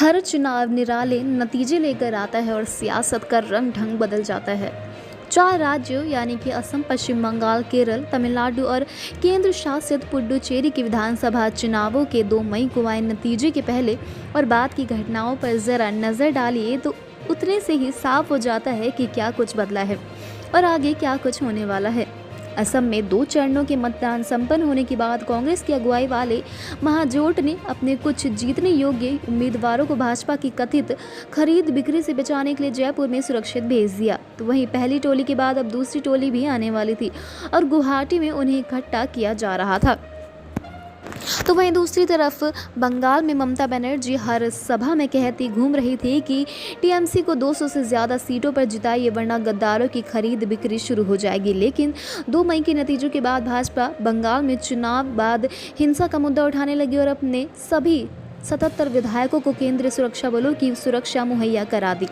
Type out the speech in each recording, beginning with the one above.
हर चुनाव निराले नतीजे लेकर आता है और सियासत का रंग ढंग बदल जाता है। 4 राज्यों यानी कि असम, पश्चिम बंगाल, केरल, तमिलनाडु और केंद्र शासित पुडुचेरी के विधानसभा चुनावों के 2 मई को आए नतीजे के पहले और बाद की घटनाओं पर जरा नज़र डालिए तो उतने से ही साफ हो जाता है कि क्या कुछ बदला है और आगे क्या कुछ होने वाला है। असम में 2 चरणों के मतदान संपन्न होने के बाद कांग्रेस की अगुवाई वाले महाजोट ने अपने कुछ जीतने योग्य उम्मीदवारों को भाजपा की कथित खरीद बिक्री से बचाने के लिए जयपुर में सुरक्षित भेज दिया। तो वहीं पहली टोली के बाद अब दूसरी टोली भी आने वाली थी और गुवाहाटी में उन्हें इकट्ठा किया जा रहा था। तो वहीं दूसरी तरफ बंगाल में ममता बनर्जी हर सभा में कहती घूम रही थी कि टीएमसी को 200 से ज़्यादा सीटों पर जिताइए वरना गद्दारों की खरीद बिक्री शुरू हो जाएगी। लेकिन 2 मई के नतीजों के बाद भाजपा बंगाल में चुनाव बाद हिंसा का मुद्दा उठाने लगी और अपने सभी 77 विधायकों को केंद्रीय सुरक्षा बलों की सुरक्षा मुहैया करा दी।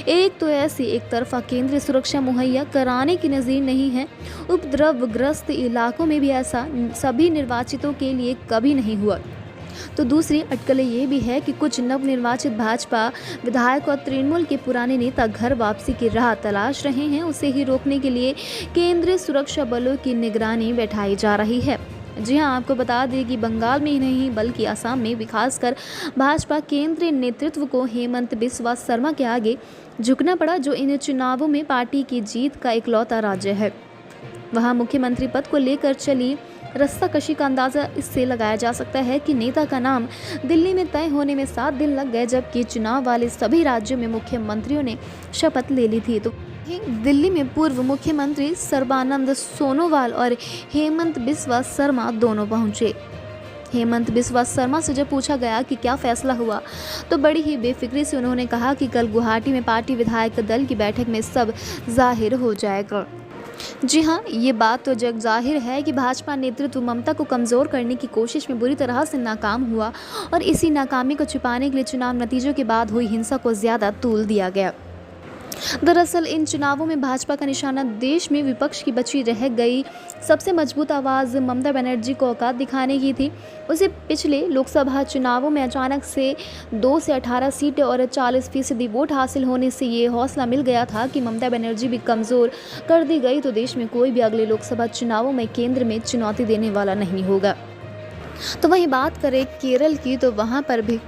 एक तो ऐसी एक तरफा केंद्रीय सुरक्षा मुहैया कराने की नज़ीर नहीं है, उपद्रवग्रस्त इलाकों में भी ऐसा सभी निर्वाचितों के लिए कभी नहीं हुआ। तो दूसरी अटकलें ये भी है कि कुछ नवनिर्वाचित भाजपा विधायक और तृणमूल के पुराने नेता घर वापसी की राह तलाश रहे हैं। उसे ही रोकने के लिए केंद्रीय सुरक्षा बलों की निगरानी बैठाई जा रही है। जी हाँ, आपको बता दें कि बंगाल में ही नहीं बल्कि असम में भी खासकर भाजपा केंद्रीय नेतृत्व को हेमंत बिस्वा शर्मा के आगे झुकना पड़ा, जो इन चुनावों में पार्टी की जीत का इकलौता राज्य है। वहाँ मुख्यमंत्री पद को लेकर चली रस्साकशी का अंदाज़ा इससे लगाया जा सकता है कि नेता का नाम दिल्ली में तय होने में 7 दिन लग गए, जबकि चुनाव वाले सभी राज्यों में मुख्यमंत्रियों ने शपथ ले ली थी। तो दिल्ली में पूर्व मुख्यमंत्री सर्बानंद सोनोवाल और हेमंत बिस्वा शर्मा दोनों पहुंचे। हेमंत बिस्वा शर्मा से जब पूछा गया कि क्या फैसला हुआ तो बड़ी ही बेफिक्री से उन्होंने कहा कि कल गुवाहाटी में पार्टी विधायक दल की बैठक में सब जाहिर हो जाएगा। जी हाँ, ये बात तो जग जाहिर है कि भाजपा नेतृत्व ममता को कमज़ोर करने की कोशिश में बुरी तरह से नाकाम हुआ और इसी नाकामी को छुपाने के लिए चुनाव नतीजों के बाद हुई हिंसा को ज़्यादा तूल दिया गया। दरअसल इन चुनावों में भाजपा का निशाना देश में विपक्ष की बची रह गई सबसे मजबूत आवाज़ ममता बनर्जी को औकात दिखाने की थी। उसे पिछले लोकसभा चुनावों में अचानक से 2 से 18 सीटें और 40% वोट हासिल होने से ये हौसला मिल गया था कि ममता बनर्जी भी कमज़ोर कर दी गई तो देश में कोई भी अगले लोकसभा चुनावों में केंद्र में चुनौती देने वाला नहीं होगा। तो वहीं बात करें केरल की, तो वहाँ पर भी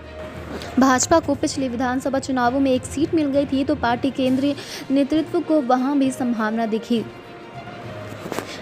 भाजपा को पिछले विधानसभा चुनावों में 1 सीट मिल गई थी, तो पार्टी केंद्रीय नेतृत्व को वहां भी संभावना दिखी।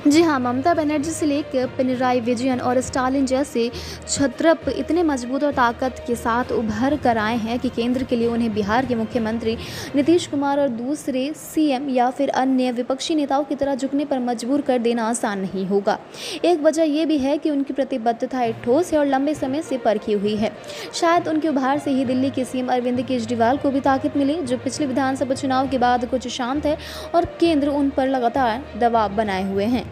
जी हाँ, ममता बनर्जी से लेकर पिनराई विजयन और स्टालिन जैसे छत्रप इतने मजबूत और ताकत के साथ उभर कर आए हैं कि केंद्र के लिए उन्हें बिहार के मुख्यमंत्री नीतीश कुमार और दूसरे सीएम या फिर अन्य विपक्षी नेताओं की तरह झुकने पर मजबूर कर देना आसान नहीं होगा। एक वजह यह भी है कि उनकी प्रतिबद्धता ठोस है और लंबे समय से परखी हुई है। शायद उनके उभार से ही दिल्ली के सीएम अरविंद केजरीवाल को भी ताकत मिली, जो पिछले विधानसभा चुनाव के बाद कुछ शांत है और केंद्र उन पर लगातार दबाव बनाए हुए हैं।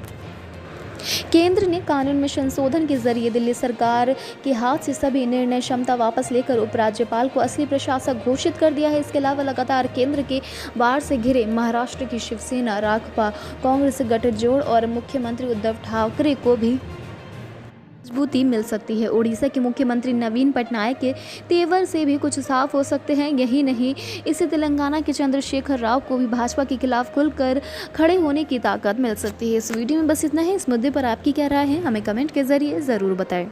केंद्र ने कानून में संशोधन के जरिए दिल्ली सरकार के हाथ से सभी निर्णय क्षमता वापस लेकर उपराज्यपाल को असली प्रशासक घोषित कर दिया है। इसके अलावा लगातार केंद्र के वार से घिरे महाराष्ट्र की शिवसेना, रासपा, कांग्रेस गठजोड़ और मुख्यमंत्री उद्धव ठाकरे को भी मजबूती मिल सकती है। उड़ीसा के मुख्यमंत्री नवीन पटनायक के तेवर से भी कुछ साफ हो सकते हैं। यही नहीं, इससे तेलंगाना के चंद्रशेखर राव को भी भाजपा के खिलाफ खुलकर खड़े होने की ताकत मिल सकती है। इस वीडियो में बस इतना है। इस मुद्दे पर आपकी क्या राय है, हमें कमेंट के जरिए ज़रूर बताएं।